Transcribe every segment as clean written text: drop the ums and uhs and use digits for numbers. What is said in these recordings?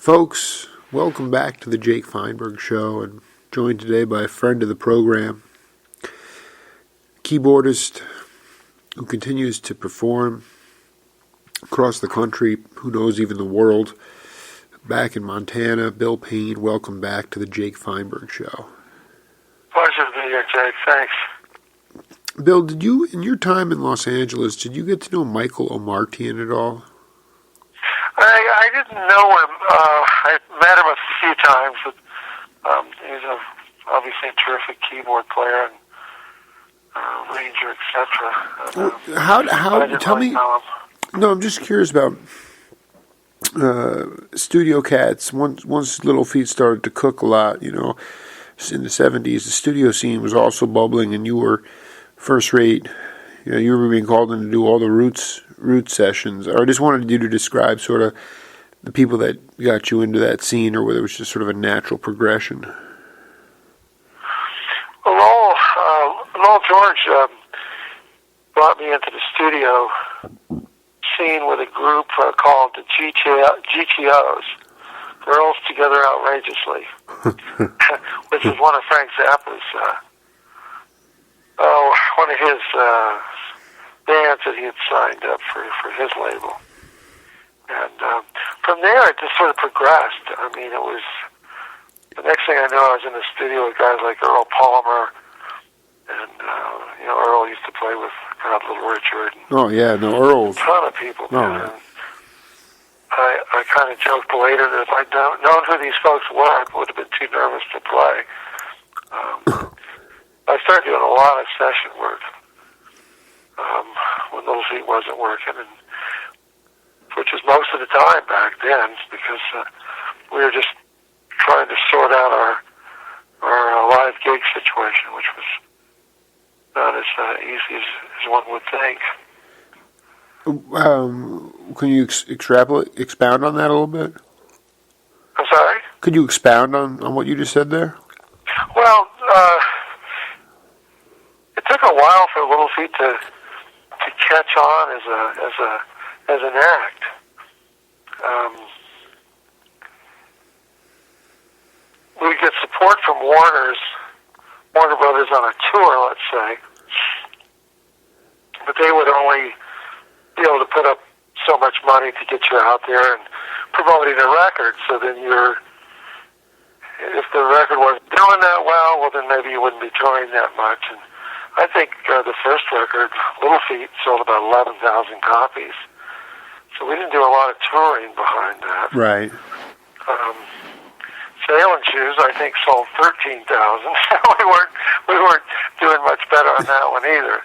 Folks, welcome back to the Jake Feinberg Show, and joined today by a friend of the program, keyboardist who continues to perform across the country, who knows, even the world, back in Montana, Bill Payne. Welcome back to the Jake Feinberg Show. Pleasure to be here, Jake. Thanks. Bill, did you, in your time in Los Angeles, did you get to know Michael O'Martian at all? I didn't know him. I met him a few times, but he's obviously a terrific keyboard player and arranger, etc. How? Tell me. No, I'm just curious about Studio Cats. Once Little Feat started to cook a lot, in the 70s, the studio scene was also bubbling, and you were first rate. You were being called in to do all the roots sessions. I just wanted you to describe sort of the people that got you into that scene, or whether it was just sort of a natural progression. Well, Lowell George brought me into the studio scene with a group called the GTOs, Girls Together Outrageously, which is one of Frank Zappa's, one of his bands that he had signed up for his label. And from there, it just sort of progressed. I mean, it was, the next thing I knew, I was in the studio with guys like Earl Palmer, and, Earl used to play with Little Richard. Oh, yeah, no, Earl. A ton of people. Oh. And I kind of joked later that if I'd known who these folks were, I would have been too nervous to play. I started doing a lot of session work when Little Feat wasn't working, and which was most of the time back then, because we were just trying to sort out our live gig situation, which was not as easy as one would think. Can you expound on that a little bit? I'm sorry? Could you expound on what you just said there? Well, it took a while for Little Feat to catch on as an act. We would get support from Warner Brothers on a tour, let's say, but they would only be able to put up so much money to get you out there and promoting the record. So then if the record wasn't doing that well, then maybe you wouldn't be touring that much. And I think the first record, Little Feat, sold about 11,000 copies. So we didn't do a lot of touring behind that. Right. Sailing Shoes, I think, sold 13,000. we weren't doing much better on that one either.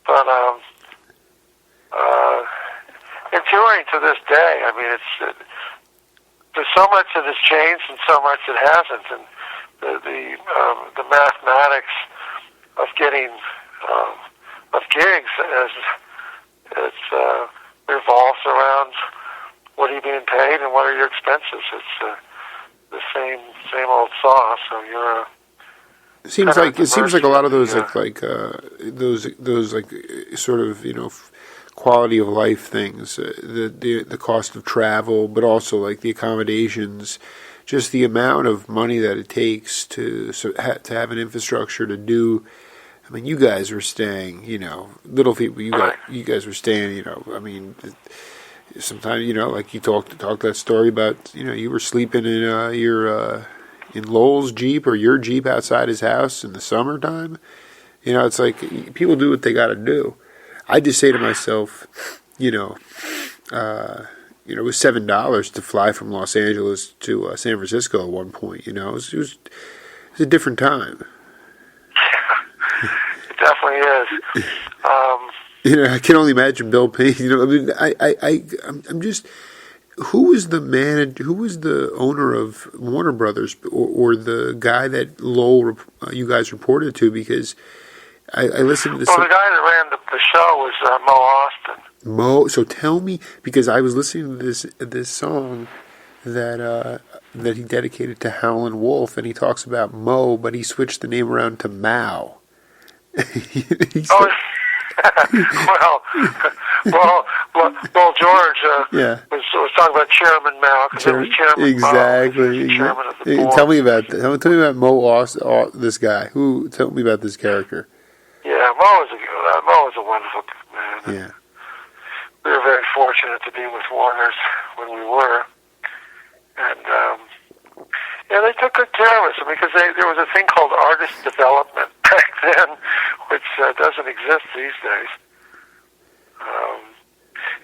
But in touring to this day, I mean, there's so much that has changed and so much that hasn't, and the mathematics of getting of gigs revolves around what are you being paid and what are your expenses. It's the same old sauce. So you're it seems like a lot of those those sort of quality of life things, the cost of travel, but also like the accommodations, just the amount of money that it takes to have an infrastructure to do. I mean, you guys were staying, Little Feat. You guys were staying, I mean, sometimes, like you talked that story about, you were sleeping in in Lowell's Jeep or your Jeep outside his house in the summertime. It's like people do what they got to do. I just say to myself, it was $7 to fly from Los Angeles to San Francisco at one point. It was a different time. It definitely is. I can only imagine Bill Payne. I'm just. Who was the owner of Warner Brothers, or the guy that Lowell, you guys reported to? Because I listened to this. Well, the guy that ran the show was Mo Austin. Mo. So tell me, because I was listening to this song that he dedicated to Howlin' Wolf, and he talks about Mo, but he switched the name around to Mao. Well, George was was talking about Chairman Mao, because it was Chairman exactly. Mao, Chairman of the board. Tell me about that. Tell me about Mo Austin, this guy. Tell me about this character. Yeah, Mo was a wonderful man. Yeah. We were very fortunate to be with Warner's when we were. And, they took good care of us because there was a thing called artist development back then, which doesn't exist these days.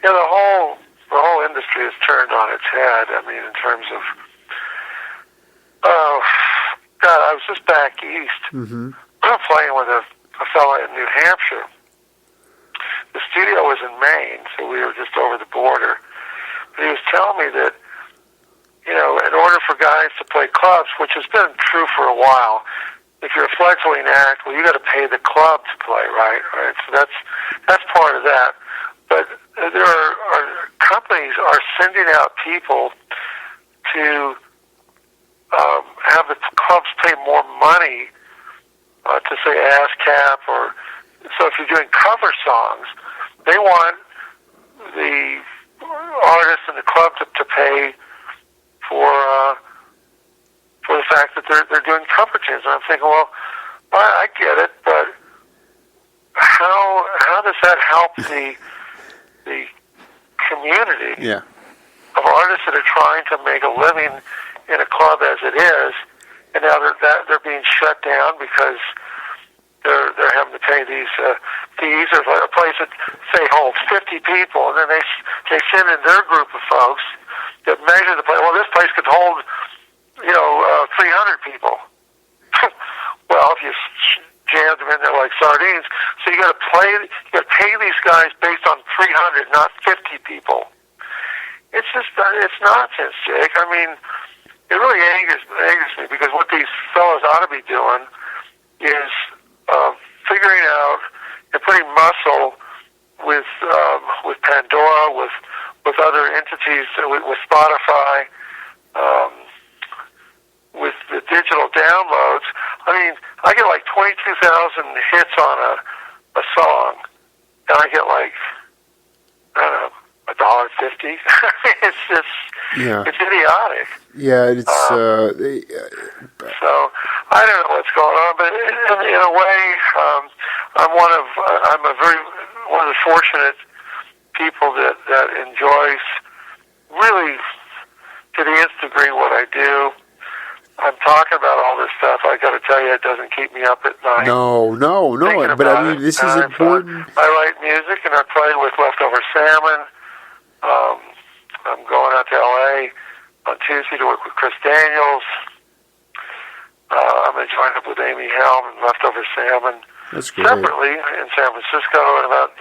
The whole industry has turned on its head. I mean, in terms of, God, I was just back east playing with a fellow in New Hampshire. The studio was in Maine, so we were just over the border. But he was telling me that, in order for guys to play clubs, which has been true for a while, if you're a fledgling act, well, you got to pay the club to play, right? So that's part of that. But there are companies are sending out people to have the clubs pay more money to say ASCAP, or so if you're doing cover songs, they want the artist and the club to pay for the fact that they're doing cover tunes. And I'm thinking, well, I get it, but how does that help the community of artists that are trying to make a living in a club as it is, and now they're being shut down because they're having to pay these fees, or a place that say holds 50 people, and then they send in their group of folks that measure the place. Well, this place could hold 300 people. Well, if you jammed them in there like sardines, so you got to pay these guys based on 300, not 50 people. It's just it's nonsense, Jake. I mean, it really angers me, because what these fellows ought to be doing is figuring out and putting muscle with Pandora, with other entities, with Spotify, with the digital downloads. I mean, I get like 22,000 hits on a song, and I get like, I don't know, $1.50. It's just, it's idiotic. Yeah, it's. So I don't know what's going on, but in a way, I'm one of the fortunate people that enjoys really to the nth degree what I do. I'm talking about all this stuff. I got to tell you, it doesn't keep me up at night. No. But I mean, this is important. I write music, and I play with Leftover Salmon. I'm going out to L.A. on Tuesday to work with Chris Daniels. I'm going to join up with Amy Helm and Leftover Salmon. That's great. Separately in San Francisco in about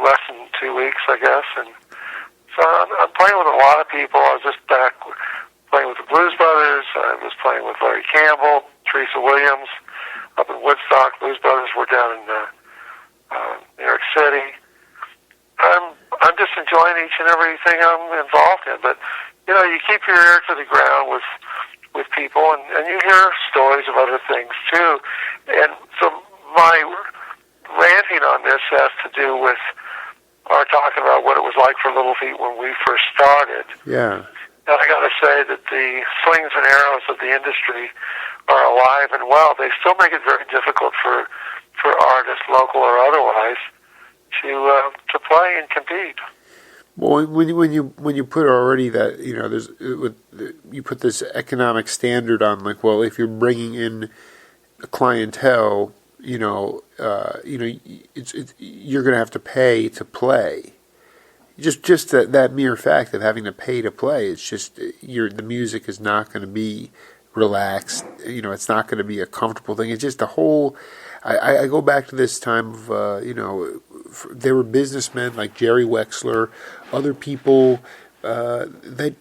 less than 2 weeks, I guess. And so I'm playing with a lot of people. I was just back playing with the Blues Brothers. I was playing with Larry Campbell, Teresa Williams up in Woodstock. Blues Brothers were down in New York City. I'm just enjoying each and everything I'm involved in. But, you keep your ear to the ground with people, and you hear stories of other things, too. And so my ranting on this has to do with our talking about what it was like for Little Feat when we first started. Yeah. And I got to say that the slings and arrows of the industry are alive and well. They still make it very difficult for artists, local or otherwise, to play and compete. Well, when you put already that you put this economic standard on, like, well, if you're bringing in a clientele, it's you're going to have to pay to play. Just that mere fact of having to pay to play, it's just the music is not going to be relaxed. It's not going to be a comfortable thing. It's just the whole. I go back to this time of there were businessmen like Jerry Wexler, other people that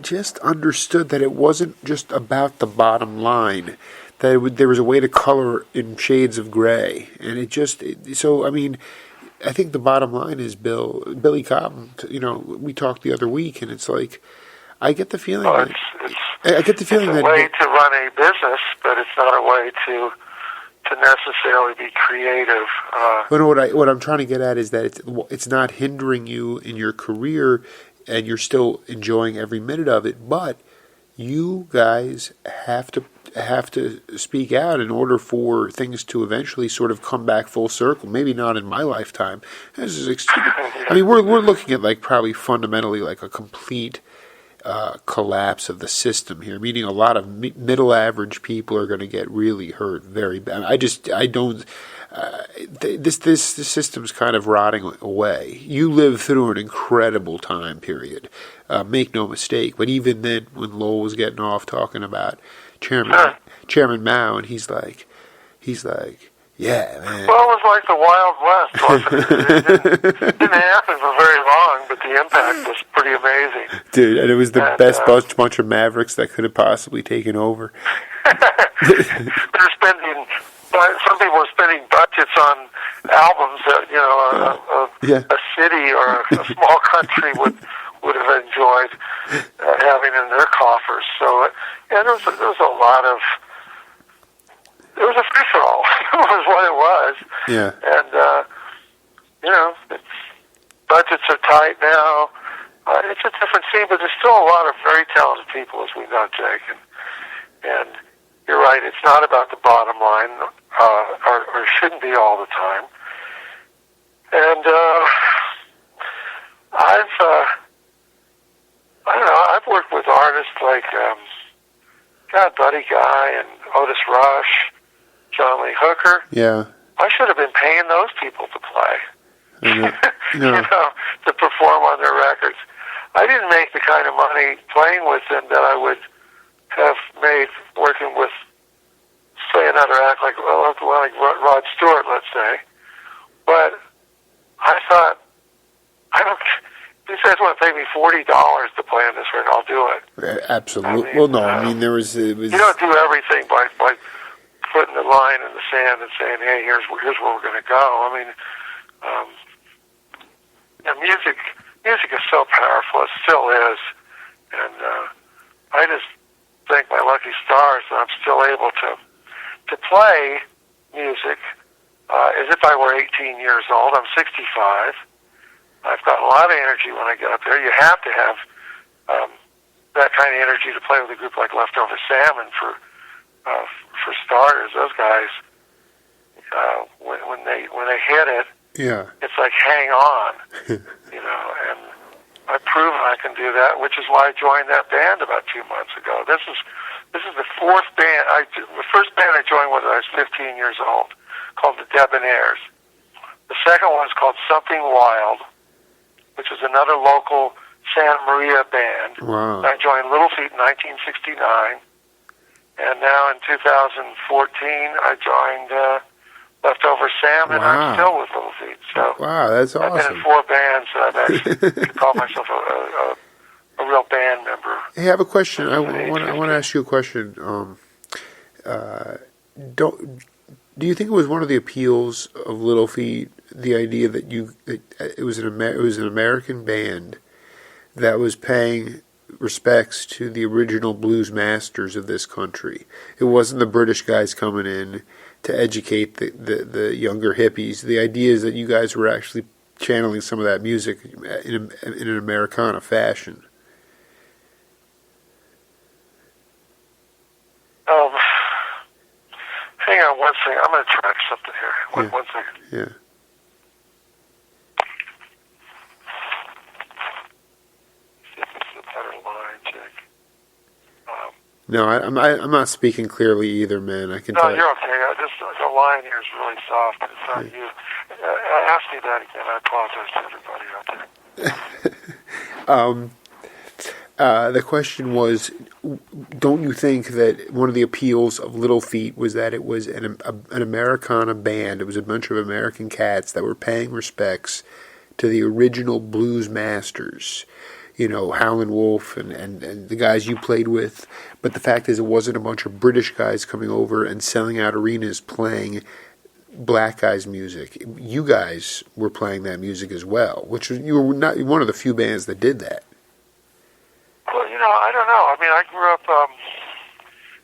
just understood that it wasn't just about the bottom line. That there was a way to color in shades of gray, and so I mean. I think the bottom line is Billy Cotton. We talked the other week, and it's like I get the feeling. It's a way to run a business, but it's not a way to to necessarily be creative. But what I'm trying to get at is that it's not hindering you in your career, and you're still enjoying every minute of it. But you guys have to speak out in order for things to eventually sort of come back full circle. Maybe not in my lifetime. This is I mean, we're looking at like probably fundamentally like a complete collapse of the system here, meaning a lot of middle average people are going to get really hurt very bad. I don't. This system's kind of rotting away. You lived through an incredible time period, make no mistake. But even then, when Lowell was getting off talking about Chairman Mao, and he's like, yeah, man. Well, it was like the Wild West, wasn't it? It didn't happen for very long, but the impact was pretty amazing. Dude, and it was the best bunch of mavericks that could have possibly taken over. They're spending. Some people are spending budgets on albums that a city or a small country would have enjoyed having in their coffers. So, there was a lot of. It was a free-for-all. Was what it was. Yeah. And budgets are tight now. It's a different scene, but there's still a lot of very talented people, as we know, Jake. And you're right. It's not about the bottom line, or shouldn't be all the time. And I've worked with artists like Buddy Guy and Otis Rush, John Lee Hooker. Yeah. I should have been paying those people to play. No. To perform on their records. I didn't make the kind of money playing with them that I would have made working with, say, another act like Rod Stewart, let's say. But I thought, these guys want to pay me $40 to play on this record, I'll do it. Absolutely. There was. You don't do everything by putting the line in the sand and saying, "Hey, here's where we're going to go." I mean, music is so powerful. It still is, and I just thank my lucky stars that I'm still able to play music as if I were 18 years old. I'm 65. I've got a lot of energy when I get up there. You have to have that kind of energy to play with a group like Leftover Salmon for starters. Those guys, when they hit it, it's like hang on, And I've proven I can do that, which is why I joined that band about 2 months ago. This is the fourth band. The first band I joined when I was 15 years old, called the Debonaires. The second one is called Something Wild, which is another local Santa Maria band. Wow. I joined Little Feat in 1969, and now in 2014 I joined Leftover Salmon. Wow. I'm still with Little Feat. So wow, that's awesome. I've been in 4 bands, so I've actually call myself a real band member. Hey, I have a question. I want to ask you a question. Do you think it was one of the appeals of Little Feat, the idea that it was an American band that was paying respects to the original blues masters of this country? It wasn't the British guys coming in to educate the younger hippies. The idea is that you guys were actually channeling some of that music in an Americana fashion. Hang on one second. I'm going to track something here. One second. Yeah. See if this is a better line, Jake. No, I'm not speaking clearly either, man. I can tell. No, you're okay. The line here is really soft. It's not you. Ask me that again. I apologize to everybody out there. The question was, don't you think that one of the appeals of Little Feat was that it was an Americana band? It was a bunch of American cats that were paying respects to the original blues masters, Howlin' Wolf and the guys you played with. But the fact is, it wasn't a bunch of British guys coming over and selling out arenas playing black guys' music. You guys were playing that music as well, which you were not one of the few bands that did that. Well, I don't know. I mean, I grew up,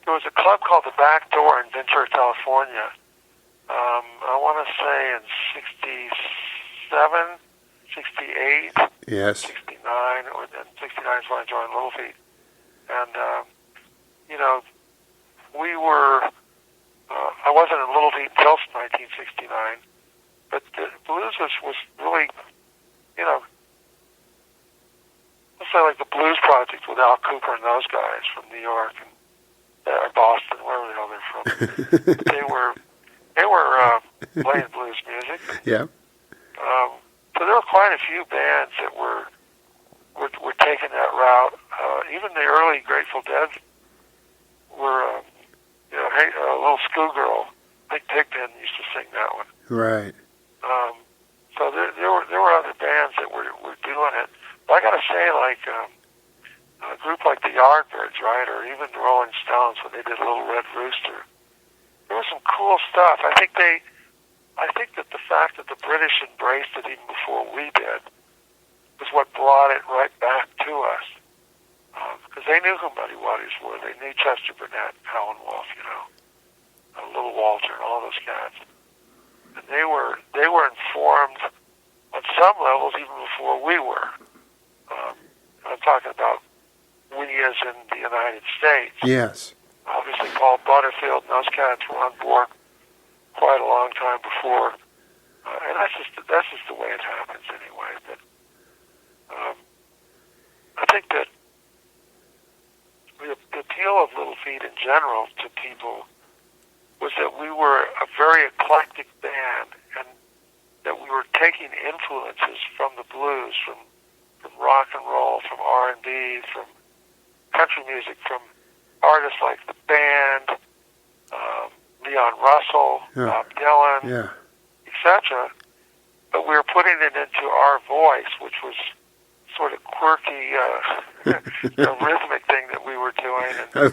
there was a club called The Back Door in Ventura, California, I want to say in 67, 68, Yes. 69, and 69 is when I joined Little Feat. And, you know, we were, I wasn't in Little Feat until 1969, but the blues was really, you know, let's say like the Blues Project with Al Cooper and those guys from New York and or Boston, wherever the hell they're from. they were playing blues music. Yeah. So there were quite a few bands that were taking that route. Even the early Grateful Dead were, you know, hey, a little schoolgirl, Big Pigpen used to sing that one. Right. So there were other bands that were doing it. But I got to say, like a group like the Yardbirds, right, or even the Rolling Stones when they did Little Red Rooster, there was some cool stuff. I think that the fact that the British embraced it even before we did was what brought it right back to us. Because they knew who Muddy Waters were. They knew Chester Burnett, Howlin' Wolf, you know, Little Walter, and all those cats. And they were informed on some levels even before we were. I'm talking about we as in the United States. Yes. Obviously, Paul Butterfield and those cats were on board quite a long time before, and that's just the way it happens anyway. But I think that the appeal of Little Feat in general to people was that we were a very eclectic band, and that we were taking influences from the blues, from rock and roll, from R&B, from country music, from artists like the Band, Leon Russell, Bob Dylan, etc. But we were putting it into our voice, which was sort of quirky, rhythmic thing that we were doing. And,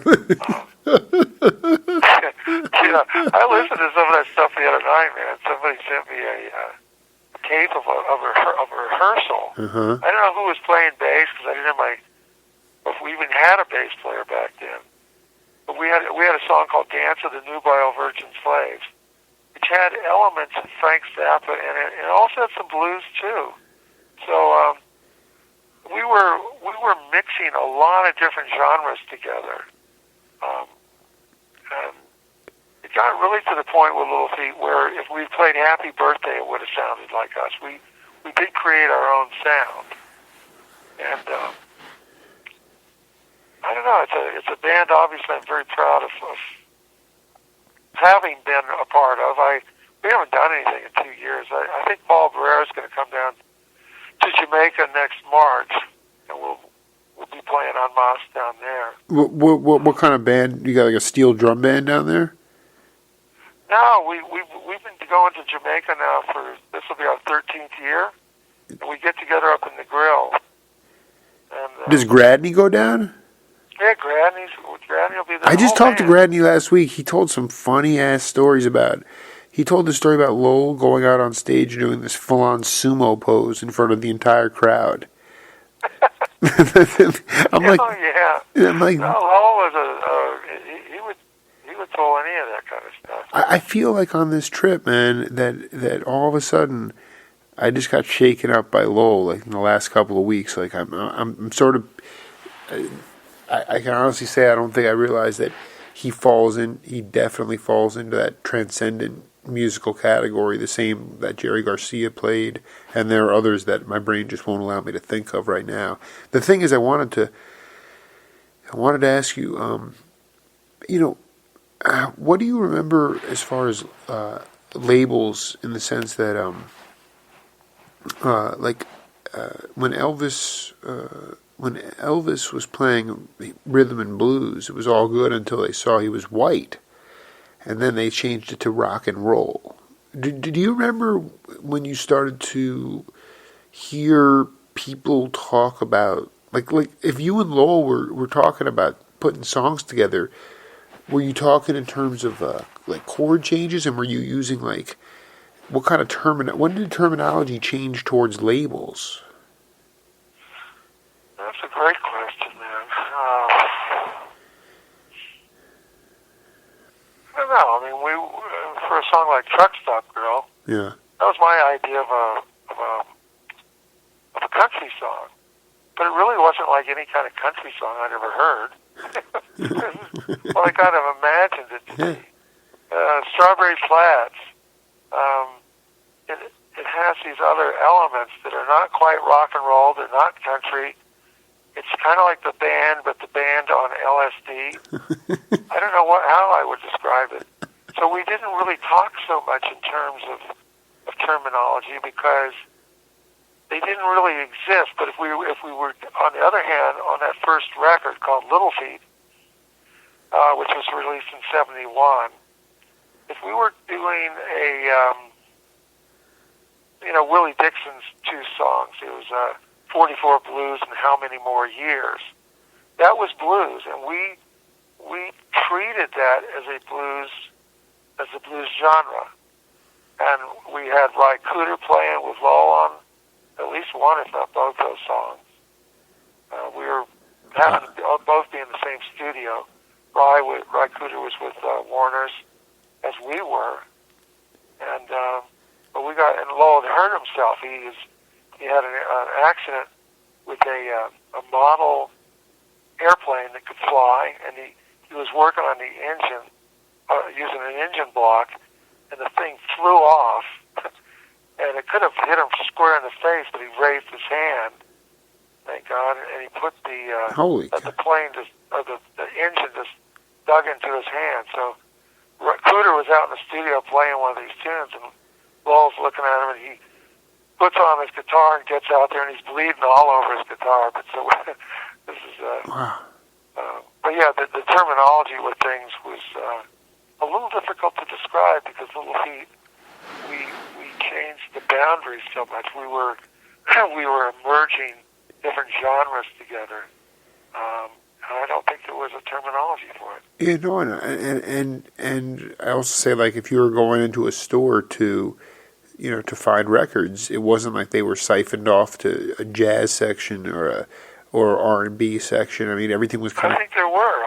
you know, I listened to some of that stuff the other night, man. Somebody sent me a tape of a rehearsal. I don't know who was playing bass because I didn't have if we even had a bass player back then. But we had a song called "Dance of the Nubile Virgin Slaves," which had elements of Frank Zappa in it, and also had some blues too. So we were mixing a lot of different genres together. And it got really to the point with Little Feat where if we played Happy Birthday, it would have sounded like us. We did create our own sound. And I don't know, it's a band obviously I'm very proud of having been a part of. We haven't done anything in 2 years. I think Paul Barrera's going to come down to Jamaica next March, and we'll be playing en masse down there. What kind of band? You got like a steel drum band down there? No, we've been going to Jamaica now this will be our 13th year, and we get together up in the grill. And, does Gradney go down? Yeah, Gradney will be there. I just talked to Gradney last week. He told some funny-ass stories about... He told the story about Lowell going out on stage and doing this full-on sumo pose in front of the entire crowd. I'm like... Oh, yeah. I'm like... No, Lowell was he would pull any of that kind of stuff. I feel like on this trip, man, that all of a sudden... I just got shaken up by Lowell, like, in the last couple of weeks. Like, I'm sort of... I can honestly say I don't think I realized that he definitely falls into that transcendent musical category, the same that Jerry Garcia played, and there are others that my brain just won't allow me to think of right now. The thing is, I wanted to ask you, what do you remember as far as labels, in the sense that, when Elvis was playing rhythm and blues, it was all good until they saw he was white, and then they changed it to rock and roll. Did you remember when you started to hear people talk about, like if you and Lowell were talking about putting songs together, were you talking in terms of like chord changes, and were you using like what kind of when did terminology change towards labels? That's a great question, man. I don't know. I mean, for a song like Truck Stop Girl, Yeah. that was my idea of a country song. But it really wasn't like any kind of country song I'd ever heard. Well, I kind of imagined it to be. Strawberry Flats, it has these other elements that are not quite rock and roll, they're not country. It's kind of like the band, but the band on LSD. I don't know how I would describe it. So we didn't really talk so much in terms of terminology because they didn't really exist. But if we were, on the other hand, on that first record called Little Feat, which was released in '71, if we were doing Willie Dixon's two songs, it was 44 Blues and How Many More Years. That was blues, and we treated that as a blues genre. And we had Ry Cooder playing with Lowell on at least one, if not both, those songs. We were having to both be in the same studio. Ry Cooder was with Warner's, as we were, and Lowell had hurt himself. He had an accident with a model airplane that could fly, and he was working on the engine using an engine block, and the thing flew off, and it could have hit him square in the face, but he raised his hand, thank God, and he put the engine just dug into his hand. So Cooder was out in the studio playing one of these tunes, and Lowell's looking at him, and he puts on his guitar and gets out there, and he's bleeding all over his guitar. But so this is, wow. But yeah, the terminology with things was a little difficult to describe because Little Feat, we changed the boundaries so much. We were merging different genres together. I don't think there was a terminology for it. Yeah, no, and I also say, like, if you were going into a store to find records, it wasn't like they were siphoned off to a jazz section or R&B section. I mean, everything was kind of... I think there were.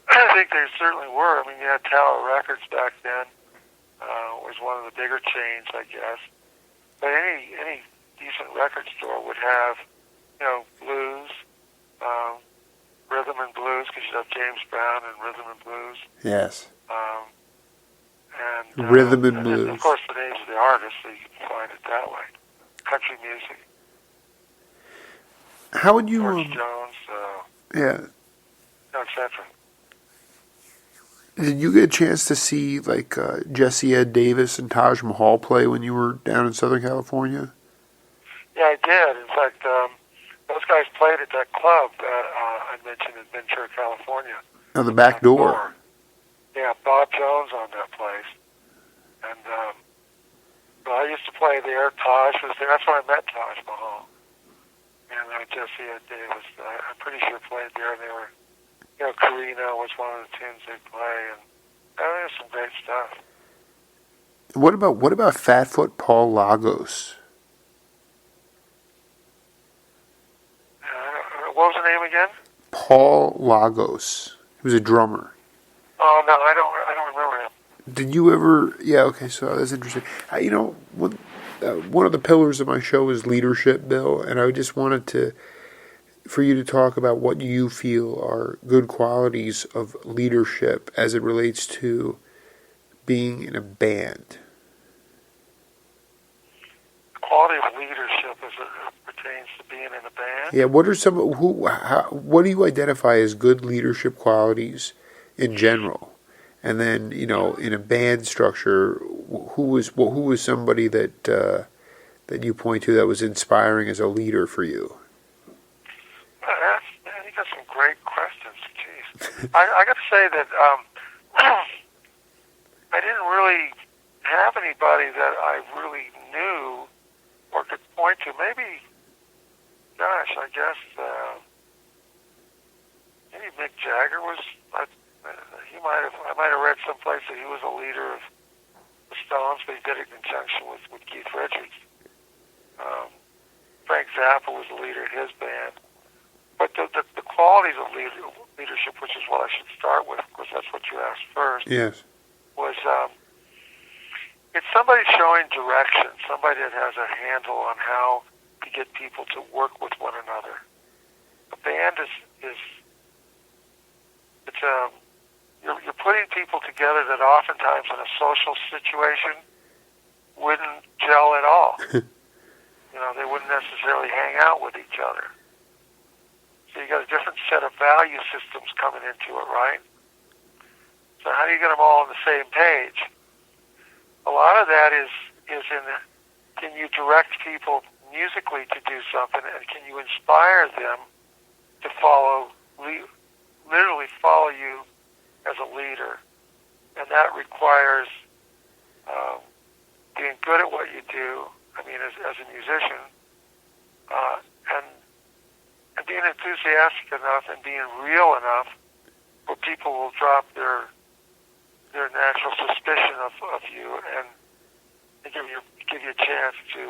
I think there certainly were. I mean, you had Tower Records back then. Was one of the bigger chains, I guess. But any decent record store would have, blues, rhythm and blues, because you have James Brown and rhythm and blues. Yes. And rhythm and blues. And of course, the names of the artists, so you can find it that way. Country music. How would you... George Jones. Etc. Did you get a chance to see, like, Jesse Ed Davis and Taj Mahal play when you were down in Southern California? Yeah, I did. In fact, those guys played at that club that I mentioned in Ventura, California. Oh, the Back Door. Yeah, Bob Jones on that place. And I used to play there. Taj was there. That's when I met Taj Mahal. And Jesse Ed Davis, I'm pretty sure played there. And they were, Carino was one of the tunes they play. And there's some great stuff. What about Fatfoot Paul Lagos? What was the name again? Paul Lagos. He was a drummer. Oh no, I don't remember him. Did you ever? Yeah, okay. So that's interesting. One of the pillars of my show is leadership, Bill, and I just wanted for you to talk about what you feel are good qualities of leadership as it relates to being in a band. Quality of leadership as it pertains to being in a band. Yeah. What are what do you identify as good leadership qualities in general? And then, in a band structure, who was somebody that you point to that was inspiring as a leader for you? You got some great questions. Jeez, I got to say that I didn't really have anybody that I really knew or could point to. Maybe, gosh, I guess maybe Mick Jagger was. I might have read someplace that he was a leader of the Stones, but he did it in conjunction with Keith Richards. Frank Zappa was the leader of his band. But the qualities of leadership, which is what I should start with, because that's what you asked first, yes, was it's somebody showing direction, somebody that has a handle on how to get people to work with one another. A band is it's you're putting people together that oftentimes in a social situation wouldn't gel at all. They wouldn't necessarily hang out with each other. So you got a different set of value systems coming into it, right? So how do you get them all on the same page? A lot of that is in can you direct people musically to do something, and can you inspire them to literally follow you as a leader? And that requires being good at what you do, as a musician, and being enthusiastic enough and being real enough where people will drop their natural suspicion of you and give you a chance to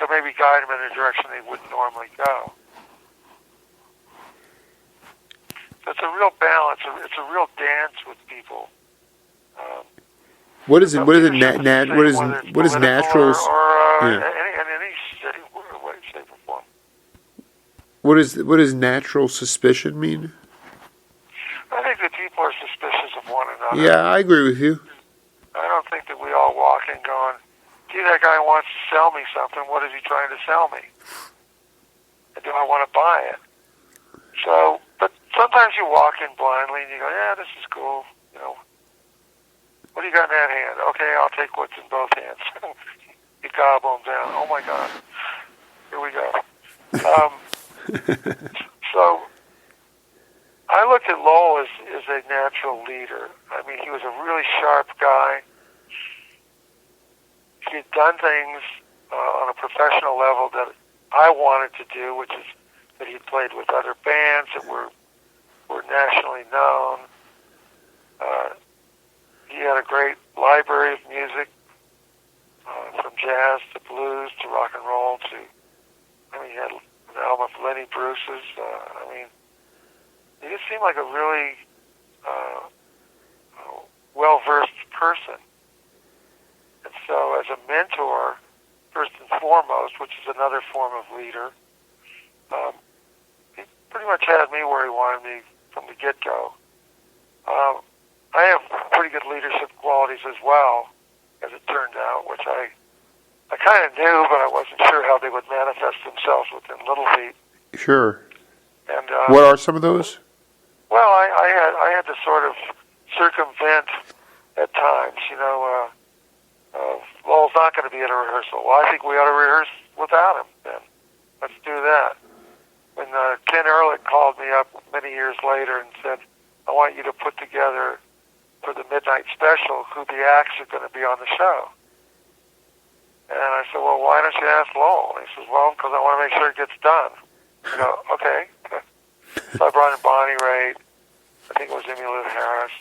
maybe guide them in a direction they wouldn't normally go. So it's a real balance. It's a real dance with people. What is it? What is it? What is natural? Or any way, shape, or form. What does natural suspicion mean? I think that people are suspicious of one another. Yeah, I agree with you. I don't think that we all walk in going, gee, that guy wants to sell me something. What is he trying to sell me? And do I want to buy it? So, but sometimes you walk in blindly and you go, yeah, this is cool. What do you got in that hand? Okay, I'll take what's in both hands. You gobble them down. Oh, my God. Here we go. So I looked at Lowell as a natural leader. He was a really sharp guy. He had done things on a professional level that I wanted to do, which is that he played with other bands that were nationally known. He had a great library of music, from jazz to blues to rock and roll to, he had an album of Lenny Bruce's. He just seemed like a really well-versed person. And so as a mentor, first and foremost, which is another form of leader, he pretty much had me where he wanted me from the get-go. I have pretty good leadership qualities as well, as it turned out, which I kind of knew, but I wasn't sure how they would manifest themselves within Little Feat. Sure. And what are some of those? Well, I had to sort of circumvent at times. Lowell's not going to be at a rehearsal. Well, I think we ought to rehearse without him. Then let's do that. When Ken Ehrlich called me up many years later and said, "I want you to put together for the midnight special who the acts are going to be on the show." And I said, "Well, why don't you ask Lowell?" And he says, "Well, because I want to make sure it gets done." I go, "Okay." So I brought in Bonnie Raitt. I think it was Emmylou Harris.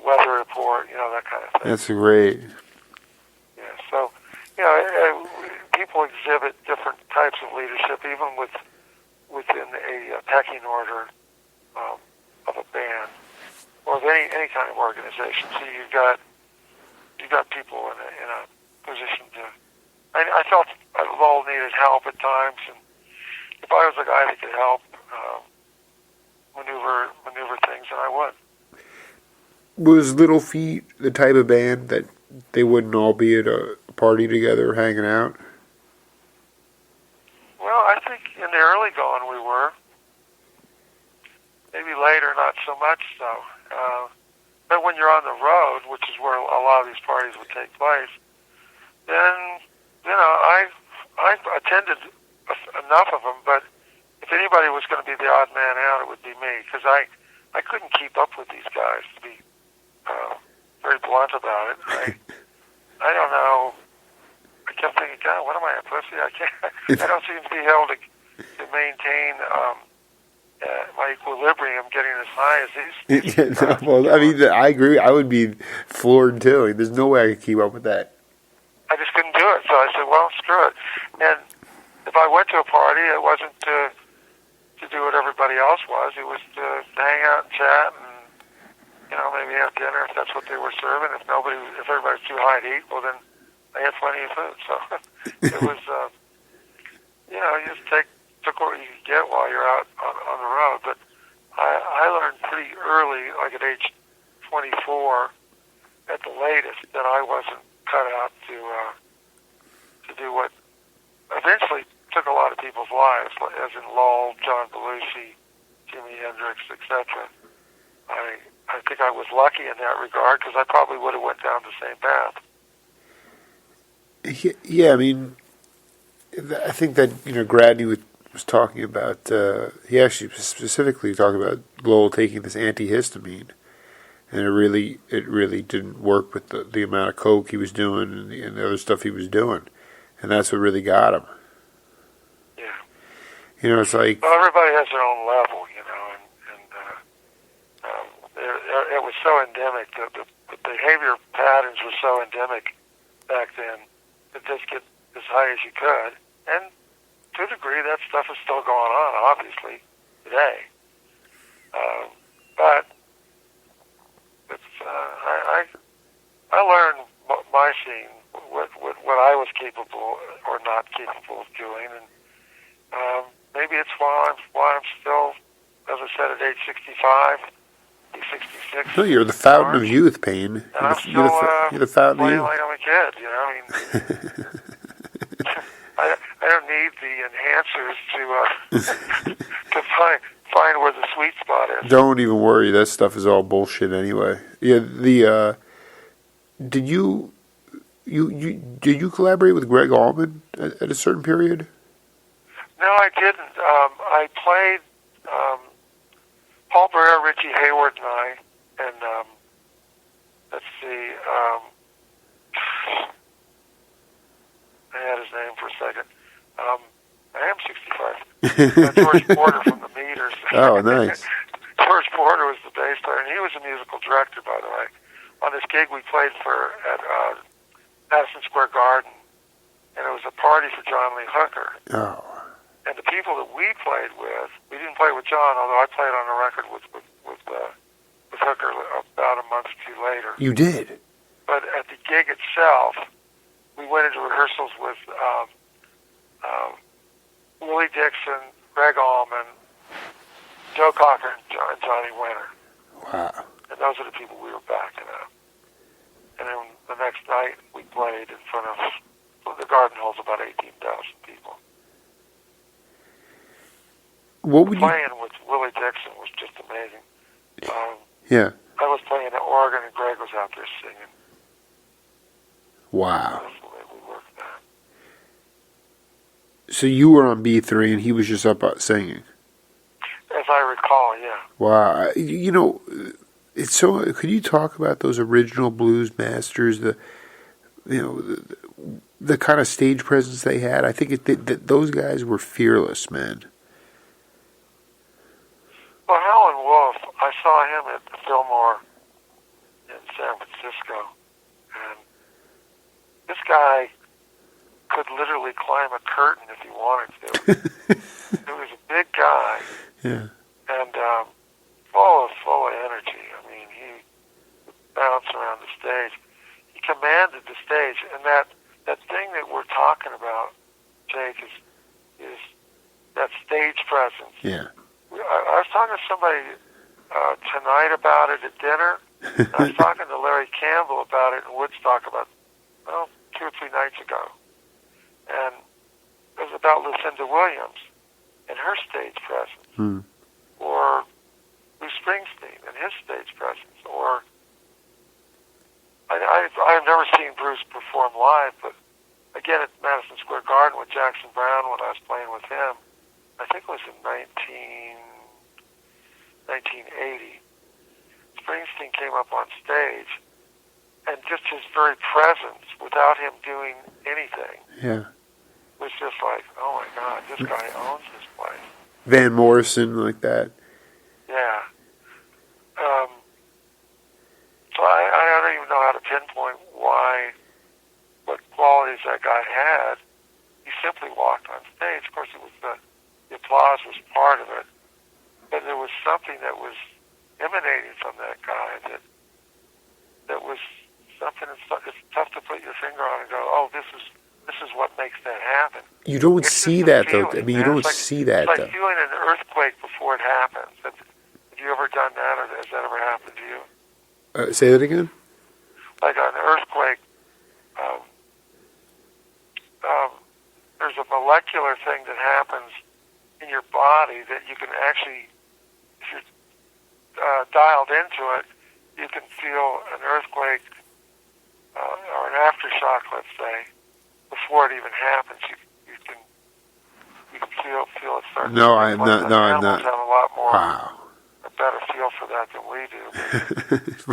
Weather Report, that kind of thing. That's great. Yeah, so, people exhibit different types of leadership, even within a pecking order of a band or of any kind of organization. So you've got people in a position to. I felt Lowell needed help at times, and if I was a guy that could help maneuver things, then I would. Was Little Feat the type of band that they wouldn't all be at a party together hanging out? Well, I think in the early going we were. Maybe later, not so much so. But when you're on the road, which is where a lot of these parties would take place, then, I attended enough of them, but if anybody was going to be the odd man out, it would be me, because I couldn't keep up with these guys, to be very blunt about it. I don't know. I kept thinking, God, what am I, a pussy? I don't seem to be able to maintain my equilibrium getting as high as these. Well, I agree. I would be floored too. There's no way I could keep up with that. I just couldn't do it. So I said, well, screw it. And if I went to a party, it wasn't to do what everybody else was. It was to hang out and chat maybe have dinner if that's what they were serving. If everybody's too high to eat, well then they had plenty of food. So it was, you just took what you could get while you're out on the road. But I learned pretty early, like at age 24, at the latest, that I wasn't cut out to do what eventually took a lot of people's lives, as in Lowell, John Belushi, Jimi Hendrix, etc. I think I was lucky in that regard because I probably would have went down the same path. Yeah, I mean, I think that Gradney was talking about. He actually specifically talked about Lowell taking this antihistamine, and it really didn't work with the amount of coke he was doing and the other stuff he was doing, and that's what really got him. Yeah, it's like, well, everybody has their own level, and it was so endemic. The behavior patterns were so endemic back then to just get as high as you could, and to a degree, that stuff is still going on, obviously, today. But it's I learned my scene, what I was capable or not capable of doing, and maybe it's why I'm still, as I said, at age 65, 66. No, you're the fountain of youth, Payne. And I'm still you're the fountain of playing youth. like I'm a kid, I don't need the enhancers to find where the sweet spot is. Don't even worry. That stuff is all bullshit anyway. Yeah, did you collaborate with Greg Allman at a certain period? No, I didn't. I played Paul Bearer, Richie Hayward, and I, and let's see. I had his name for a second. I am 65. George Porter from the Meters. Oh, nice. George Porter was the bass player, and he was a musical director, by the way. On this gig we played at Madison Square Garden, and it was a party for John Lee Hooker. Oh. And the people that we played with, we didn't play with John, although I played on a record with Hooker about a month or two later. You did? But at the gig itself, we went into rehearsals with Willie Dixon, Greg Allman, Joe Cocker, and Johnny Winter. Wow. And those are the people we were backing up. And then the next night, we played in front of, the Garden holds about 18,000 people. What would Playing with Willie Dixon was just amazing. Yeah. I was playing the organ, and Greg was out there singing. Wow. That's the way we worked that. So you were on B3 and he was just up singing? As I recall, yeah. Wow. It's so. Could you talk about those original blues masters? The kind of stage presence they had. I think those guys were fearless, man. Well, Howlin' Wolf, I saw him at the Fillmore in San Francisco, and this guy could literally climb a curtain if he wanted to. He was a big guy, Yeah. and full of energy. I mean, he would bounce around the stage. He commanded the stage, and that thing that we're talking about, Jake, is that stage presence. Yeah. I was talking to somebody tonight about it at dinner. I was talking to Larry Campbell about it in Woodstock about 2 or 3 nights ago. And it was about Lucinda Williams and her stage presence. Or Bruce Springsteen and his stage presence. Or I've never seen Bruce perform live, but again at Madison Square Garden with Jackson Browne when I was playing with him, I think it was in 1980. Springsteen came up on stage, and just his very presence, without him doing anything, was just like, oh my God, this guy owns this place. Van Morrison, like that. Yeah. So I don't even know how to pinpoint what qualities that guy had. He simply walked on stage. Of course, it was the applause was part of it, but there was something that was emanating from that guy that was something it's tough to put your finger on and go, oh, this is what makes that happen. You don't It's see just a that, though. feeling, I mean, you man. don't see that, it's like though. feeling an earthquake before it happens. Have you ever done that, or has that ever happened to you? Say that again? Like an earthquake, there's a molecular thing that happens in your body that you can actually, if you're dialed into it, you can feel an earthquake or an aftershock, let's say, before it even happens. You can feel it start. No, I'm not. No, I'm Animals not. have a lot more, Wow. a better feel for that than we do.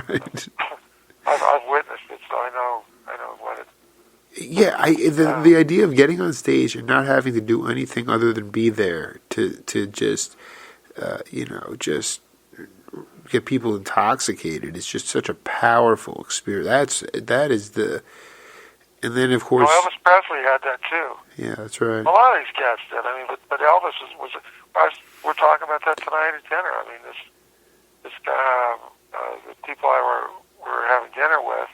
Right. I've witnessed it, so I know what it. Yeah, the idea of getting on stage and not having to do anything other than be there to just just get people intoxicated is just such a powerful experience. That is the, and then of course. Well, Elvis Presley had that too. Yeah, that's right. A lot of these cats did. I mean, but Elvis we're talking about that tonight at dinner. I mean, this guy, the people I were having dinner with.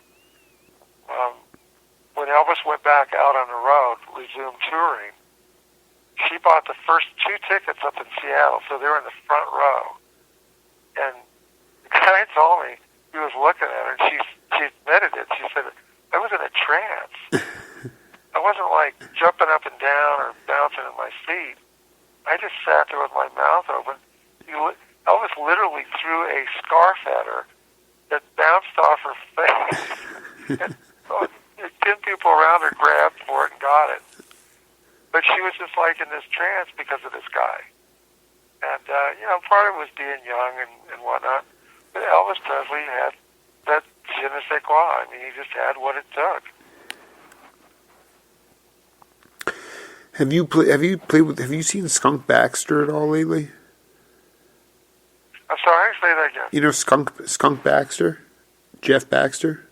When Elvis went back out on the road, resumed touring, she bought the first 2 tickets up in Seattle, so they were in the front row. And the guy told me, he was looking at her, and she admitted it. She said, I was in a trance. I wasn't like jumping up and down or bouncing in my seat. I just sat there with my mouth open. Elvis literally threw a scarf at her that bounced off her face. And, 10 people around her grabbed for it and got it. But she was just like in this trance because of this guy. And, part of it was being young and whatnot. But Elvis Presley had that je ne sais quoi. I mean, he just had what it took. Have you seen Skunk Baxter at all lately? I'm sorry, say that again. You know Skunk Baxter? Jeff Baxter?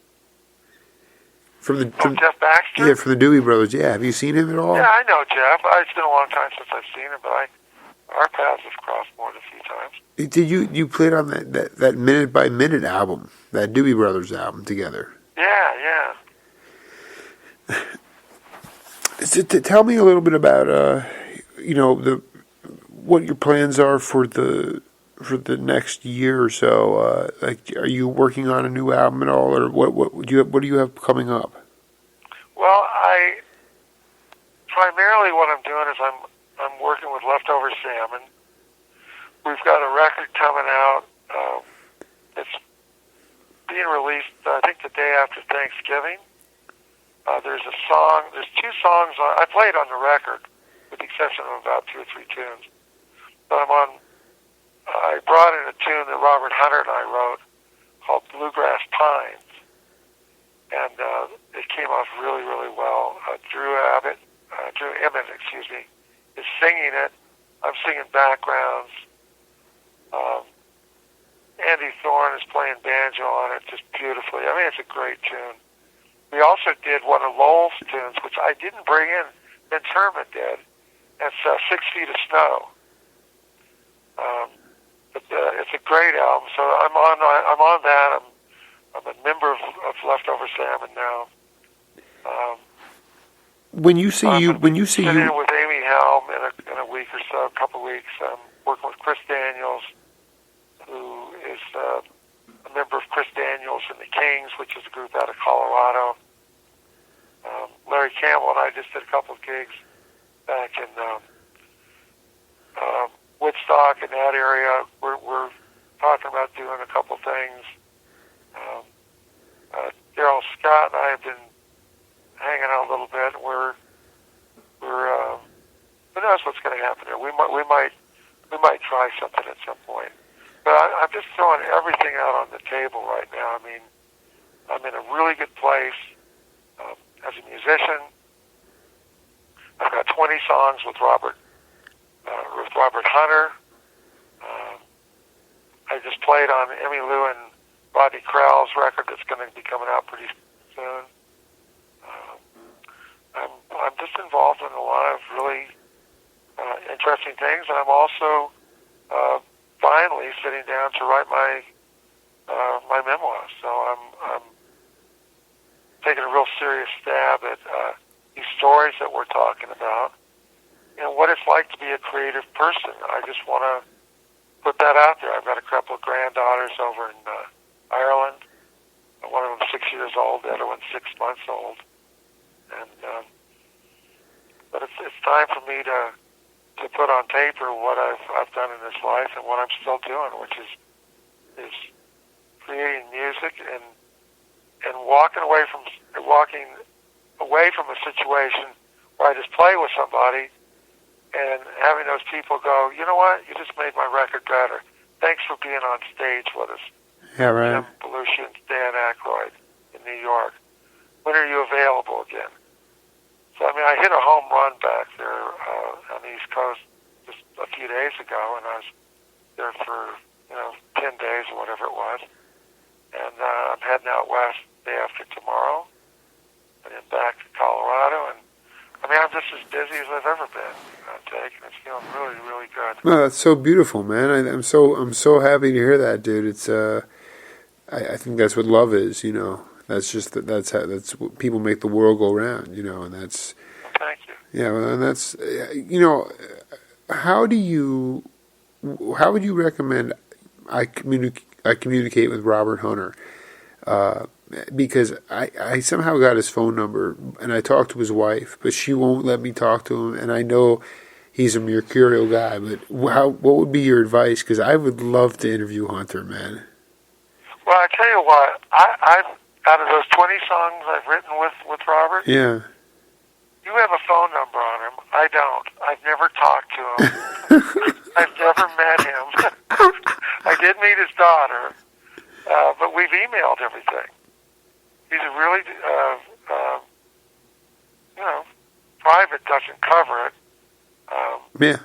From Jeff Baxter? Yeah, from the Dewey Brothers. Yeah, have you seen him at all? Yeah, I know Jeff. It's been a long time since I've seen him, but our paths have crossed more than a few times. Did you played on that Minute by Minute album, that Dewey Brothers album together? Yeah. Tell me a little bit about what your plans are for the next year or so. Are you working on a new album at all, or what do you have coming up? Well, primarily what I'm doing is I'm working with Leftover Salmon. We've got a record coming out. It's being released, I think, the day after Thanksgiving. There's 2 songs I played on the record, with the exception of about 2 or 3 tunes. But I brought in a tune that Robert Hunter and I wrote called Bluegrass Pines. And it came off really, really well. Drew Emmett, is singing it. I'm singing backgrounds. Andy Thorne is playing banjo on it just beautifully. I mean, it's a great tune. We also did one of Lowell's tunes, which I didn't bring in. Ben Turman did. It's 6 Feet of Snow. But it's a great album. So I'm on that. I'm a member of Leftover Salmon now. When you say you sitting with Amy Helm in a week or so, a couple of weeks. I'm working with Chris Daniels, who is a member of Chris Daniels and the Kings, which is a group out of Colorado. Larry Campbell and I just did a couple of gigs back in Woodstock in that area. We're talking about doing a couple things. Daryl Scott and I have been hanging out a little bit. We're who knows what's going to happen there? We might try something at some point. But I'm just throwing everything out on the table right now. I mean, I'm in a really good place as a musician. I've got 20 songs with Robert Hunter. I just played on Emmy Lou and Rodney Crowell's record that's going to be coming out pretty soon. I'm just involved in a lot of really interesting things, and I'm also finally sitting down to write my memoir. So I'm taking a real serious stab at these stories that we're talking about and what it's like to be a creative person. I just want to put that out there. I've got a couple of granddaughters over in Ireland. One of them 6 years old, the other one's 6 months old. And but it's time for me to put on paper what I've done in this life and what I'm still doing, which is creating music and walking away from a situation where I just play with somebody and having those people go, you know what, you just made my record better. Thanks for being on stage with us. Yeah, right. Jim Belushi and Dan Aykroyd in New York. When are you available again? So, I mean, I hit a home run back there on the East Coast just a few days ago, and I was there for, 10 days or whatever it was. And I'm heading out west the day after tomorrow, and then back to Colorado. And, I mean, I'm just as busy as I've ever been, Jake, and it's feeling really, really good. No, that's so beautiful, man. I'm so happy to hear that, dude. It's I think that's what love is, That's just that's what people make the world go round, and that's. Thank you. Yeah, well, and that's how would you recommend I communicate with Robert Hunter? Because I somehow got his phone number and I talked to his wife, but she won't let me talk to him, and I know he's a mercurial guy. But what would be your advice? Because I would love to interview Hunter, man. Well, I tell you what, I've out of those 20 songs I've written with Robert, yeah, you have a phone number on him. I don't. I've never talked to him. I've never met him. I did meet his daughter, but we've emailed everything. He's a really, private doesn't cover it. Yeah.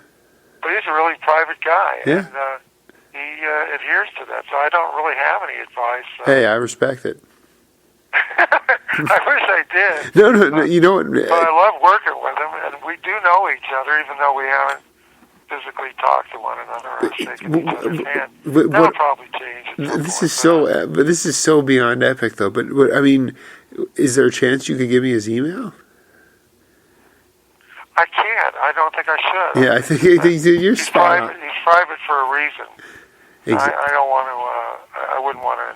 But he's a really private guy. Yeah. And he adheres to that, so I don't really have any advice. Hey, I respect it. I wish I did. No, you know what? But I love working with him, and we do know each other, even though we haven't physically talked to one another or shaken each other's hand. That'll probably change. This is so beyond epic, though. But I mean, is there a chance you could give me his email? I can't. I don't think I should. Yeah, I think you're spot on. He's private for a reason. Exactly. I don't want to. I wouldn't want to.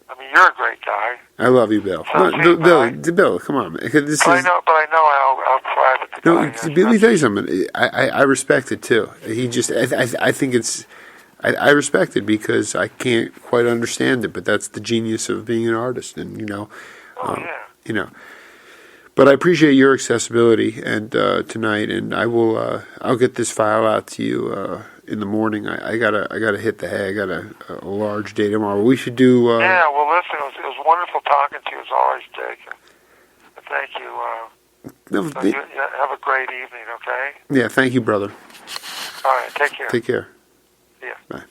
I mean, you're a great guy. I love you, Bill. Bill, come on, man. I know how private the guy is. Let me tell you something. I respect it too. He just, I think it's, I respect it because I can't quite understand it. But that's the genius of being an artist, and But I appreciate your accessibility and tonight, and I'll get this file out to you in the morning. I gotta hit the hay. I got a large day tomorrow. We should do. Yeah, well, listen, it was wonderful talking to you as always, Jake. And thank you. You have a great evening. Okay. Yeah, thank you, brother. All right, take care. Take care. See ya. Bye.